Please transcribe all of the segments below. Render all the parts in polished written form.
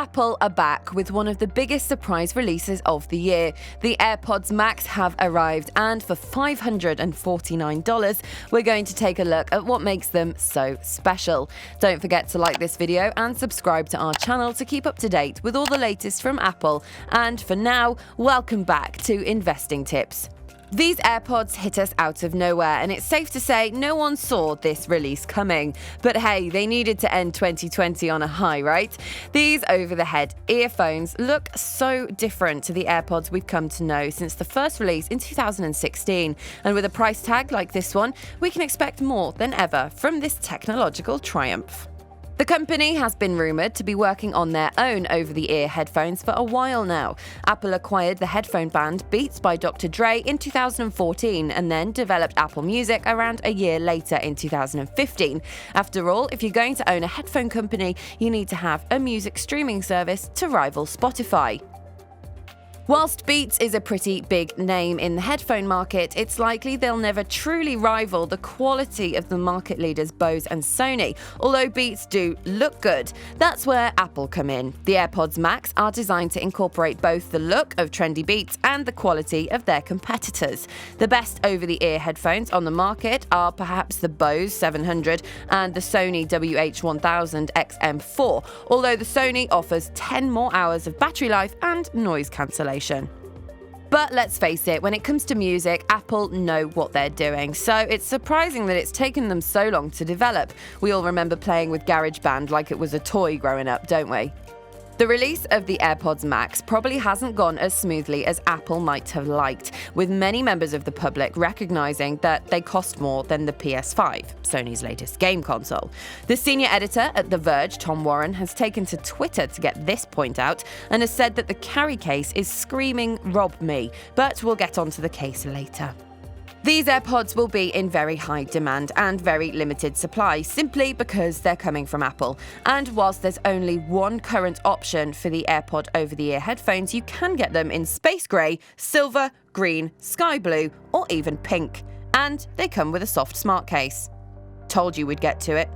Apple are back with one of the biggest surprise releases of the year. The AirPods Max have arrived, and for $549, we're going to take a look at what makes them so special. Don't forget to like this video and subscribe to our channel to keep up to date with all the latest from Apple. And for now, welcome back to Investing Tips. These AirPods hit us out of nowhere, and it's safe to say no one saw this release coming. But hey, they needed to end 2020 on a high, right? These over-the-head earphones look so different to the AirPods we've come to know since the first release in 2016. And with a price tag like this one, we can expect more than ever from this technological triumph. The company has been rumoured to be working on their own over-the-ear headphones for a while now. Apple acquired the headphone band Beats by Dr. Dre in 2014 and then developed Apple Music around a year later in 2015. After all, if you're going to own a headphone company, you need to have a music streaming service to rival Spotify. Whilst Beats is a pretty big name in the headphone market, it's likely they'll never truly rival the quality of the market leaders Bose and Sony, although Beats do look good. That's where Apple come in. The AirPods Max are designed to incorporate both the look of trendy Beats and the quality of their competitors. The best over-the-ear headphones on the market are perhaps the Bose 700 and the Sony WH-1000 XM4, although the Sony offers 10 more hours of battery life and noise cancellation. But let's face it, when it comes to music, Apple know what they're doing, so it's surprising that it's taken them so long to develop. We all remember playing with GarageBand like it was a toy growing up, don't we? The release of the AirPods Max probably hasn't gone as smoothly as Apple might have liked, with many members of the public recognizing that they cost more than the PS5, Sony's latest game console. The senior editor at The Verge, Tom Warren, has taken to Twitter to get this point out and has said that the carry case is screaming "rob me," but we'll get onto the case later. These AirPods will be in very high demand and very limited supply, simply because they're coming from Apple. And whilst there's only one current option for the AirPod over-the-ear headphones, you can get them in space grey, silver, green, sky blue, or even pink. And they come with a soft smart case. Told you we'd get to it.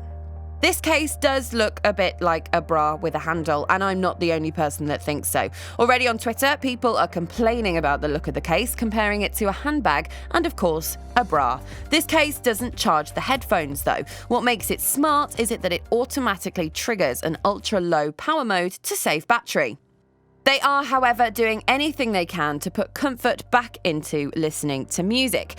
This case does look a bit like a bra with a handle, and I'm not the only person that thinks so. Already on Twitter, people are complaining about the look of the case, comparing it to a handbag and, of course, a bra. This case doesn't charge the headphones, though. What makes it smart is that it automatically triggers an ultra-low power mode to save battery. They are, however, doing anything they can to put comfort back into listening to music.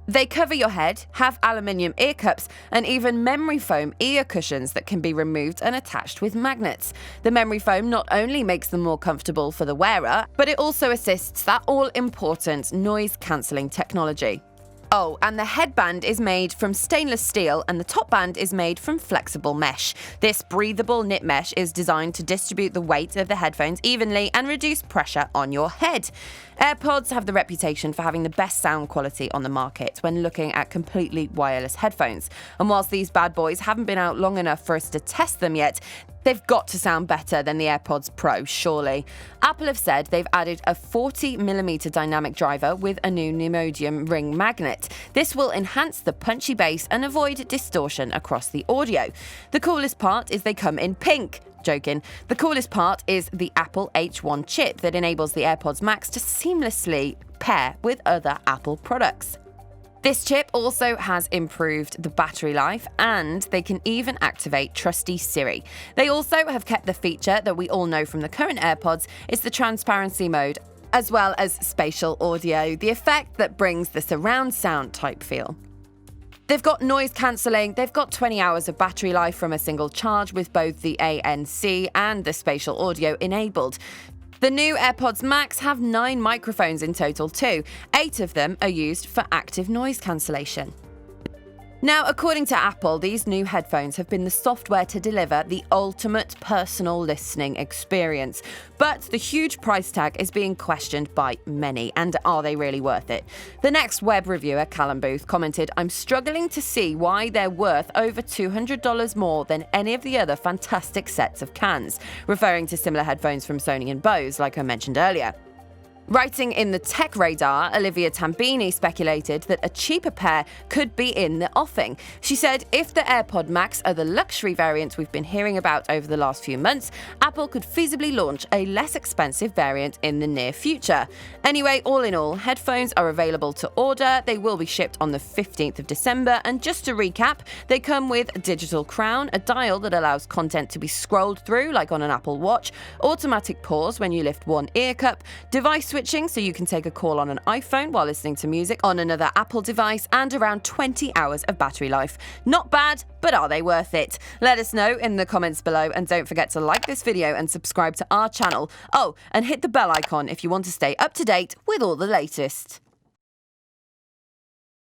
They cover your head, have aluminium ear cups, and even memory foam ear cushions that can be removed and attached with magnets. The memory foam not only makes them more comfortable for the wearer, but it also assists that all-important noise-cancelling technology. Oh, and the headband is made from stainless steel and the top band is made from flexible mesh. This breathable knit mesh is designed to distribute the weight of the headphones evenly and reduce pressure on your head. AirPods have the reputation for having the best sound quality on the market when looking at completely wireless headphones. And whilst these bad boys haven't been out long enough for us to test them yet, they've got to sound better than the AirPods Pro, surely. Apple have said they've added a 40mm dynamic driver with a new neodymium ring magnet. This will enhance the punchy bass and avoid distortion across the audio. The coolest part is they come in pink. Joking. The coolest part is the Apple H1 chip that enables the AirPods Max to seamlessly pair with other Apple products. This chip also has improved the battery life, and they can even activate trusty Siri. They also have kept the feature that we all know from the current AirPods. It's the transparency mode, as well as spatial audio, the effect that brings the surround sound type feel. They've got noise cancelling, they've got 20 hours of battery life from a single charge with both the ANC and the spatial audio enabled. The new AirPods Max have 9 microphones in total too. 8 of them are used for active noise cancellation. Now, according to Apple, these new headphones have been the software to deliver the ultimate personal listening experience. But the huge price tag is being questioned by many, and are they really worth it? The Next web reviewer, Callum Booth, commented, "I'm struggling to see why they're worth over $200 more than any of the other fantastic sets of cans," referring to similar headphones from Sony and Bose, like I mentioned earlier. Writing in the Tech Radar, Olivia Tambini speculated that a cheaper pair could be in the offing. She said if the AirPod Max are the luxury variants we've been hearing about over the last few months, Apple could feasibly launch a less expensive variant in the near future. Anyway, all in all, headphones are available to order. They will be shipped on the 15th of December. And just to recap, they come with a digital crown, a dial that allows content to be scrolled through like on an Apple Watch, automatic pause when you lift one ear cup, device switching so you can take a call on an iPhone while listening to music on another Apple device, and around 20 hours of battery life. Not bad, but are they worth it? Let us know in the comments below, and don't forget to like this video and subscribe to our channel. Oh, and hit the bell icon if you want to stay up to date with all the latest.